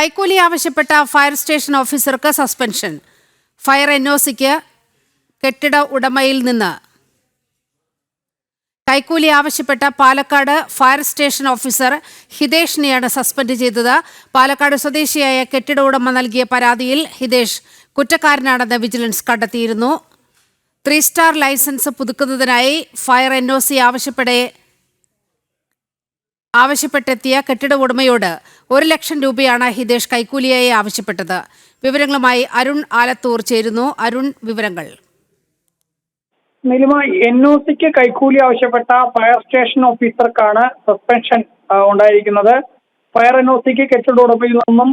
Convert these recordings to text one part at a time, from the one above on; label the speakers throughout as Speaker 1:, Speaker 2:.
Speaker 1: കൈക്കൂലി ആവശ്യപ്പെട്ട fire station ഓഫീസർക്ക് സസ്പെൻഷൻ. ഫയർ എൻഒസിക്ക് കെട്ടിട ഉടമയിൽ നിന്ന് കൈക്കൂലി ആവശ്യപ്പെട്ട പാലക്കാട് ഫയർ സ്റ്റേഷൻ ഓഫീസർ ഹിതേഷിനെയാണ് സസ്പെൻഡ് ചെയ്തത്. പാലക്കാട് സ്വദേശിയായ കെട്ടിട ഉടമ നൽകിയ പരാതിയിൽ ഹിതേഷ് കുറ്റക്കാരനാണെന്ന് വിജിലൻസ് കണ്ടെത്തിയിരുന്നു. 3 സ്റ്റാർ ലൈസൻസ് പുതുക്കുന്നതിനായി ഫയർ എൻഒസി ആവശ്യപ്പെട്ടെത്തിയ കെട്ടിട ഉടമയോട് 1 ലക്ഷം രൂപയാണ് ഹിതേഷ് കൈക്കൂലിയായി ആവശ്യപ്പെട്ടത്. വിവരങ്ങളുമായി അരുൺ ആലത്തൂർ ചേരുന്നു. അരുൺ, വിവരങ്ങൾ.
Speaker 2: നിലവിൽ എൻഒസിക്ക് കൈക്കൂലി ആവശ്യപ്പെട്ട ഫയർ സ്റ്റേഷൻ ഓഫീസർക്കാണ് സസ്പെൻഷൻ ഉണ്ടായിരിക്കുന്നത്. ഫയർ എൻഒസിക്ക് കെട്ടിട ഉടമയിൽ നിന്നും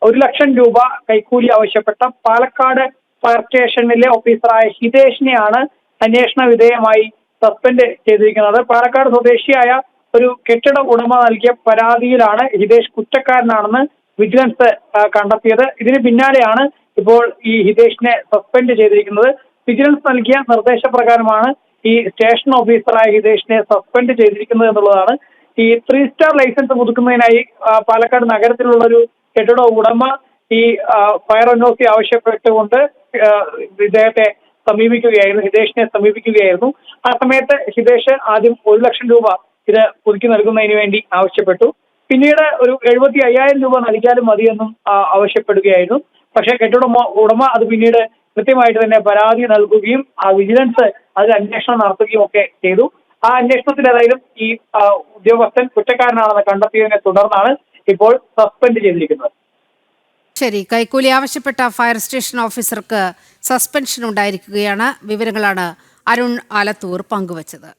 Speaker 2: 1 ലക്ഷം രൂപ കൈക്കൂലി ആവശ്യപ്പെട്ട പാലക്കാട് ഫയർ സ്റ്റേഷനിലെ ഓഫീസറായ ഹിതേഷിനെയാണ് അന്വേഷണ വിധേയമായി സസ്പെൻഡ് ചെയ്തിരിക്കുന്നത്. പാലക്കാട് സ്വദേശിയായ ഒരു കെട്ടിട ഉടമ നൽകിയ പരാതിയിലാണ് ഹിതേഷ് കുറ്റക്കാരനാണെന്ന് വിജിലൻസ് കണ്ടെത്തിയത്. ഇതിന് പിന്നാലെയാണ് ഇപ്പോൾ ഈ ഹിതേഷിനെ സസ്പെൻഡ് ചെയ്തിരിക്കുന്നത്. വിജിലൻസ് നൽകിയ നിർദ്ദേശപ്രകാരമാണ് ഈ സ്റ്റേഷൻ ഓഫീസറായ ഹിതേഷിനെ സസ്പെൻഡ് ചെയ്തിരിക്കുന്നത് എന്നുള്ളതാണ്. ഈ 3 സ്റ്റാർ ലൈസൻസ് പുതുക്കുന്നതിനായി പാലക്കാട് നഗരത്തിലുള്ള ഒരു കെട്ടിട ഉടമ ഈ ഫയർ എൻഒസി ആവശ്യപ്പെട്ടുകൊണ്ട് ഇദ്ദേഹത്തെ സമീപിക്കുകയായിരുന്നു, ഹിതേഷിനെ സമീപിക്കുകയായിരുന്നു. ആ സമയത്ത് ഹിതേഷ് ആദ്യം 1 ലക്ഷം രൂപ ഇത് പുതുക്കി നൽകുന്നതിന് വേണ്ടി ആവശ്യപ്പെട്ടു. പിന്നീട് ഒരു 75,000 രൂപ നൽകിയാലും മതിയെന്നും ആവശ്യപ്പെടുകയായിരുന്നു. പക്ഷേ കെട്ടിട ഉടമ അത് പിന്നീട് കൃത്യമായിട്ട് തന്നെ പരാതി നൽകുകയും വിജിലൻസ് അതിൽ അന്വേഷണം നടത്തുകയും ഒക്കെ ചെയ്തു. ആ അന്വേഷണത്തിൽ ഏതായാലും ഈ ഉദ്യോഗസ്ഥൻ കുറ്റക്കാരനാണെന്ന് കണ്ടെത്തിയതിനെ തുടർന്നാണ് ഇപ്പോൾ സസ്പെൻഡ് ചെയ്തിരിക്കുന്നത്.
Speaker 1: ശരി, കൈക്കൂലി ആവശ്യപ്പെട്ട ഫയർ സ്റ്റേഷൻ ഓഫീസർക്ക് സസ്പെൻഷൻ ഉണ്ടായിരിക്കുകയാണ്. വിവരങ്ങളാണ് അരുൺ ആലത്തൂർ പങ്കുവച്ചത്.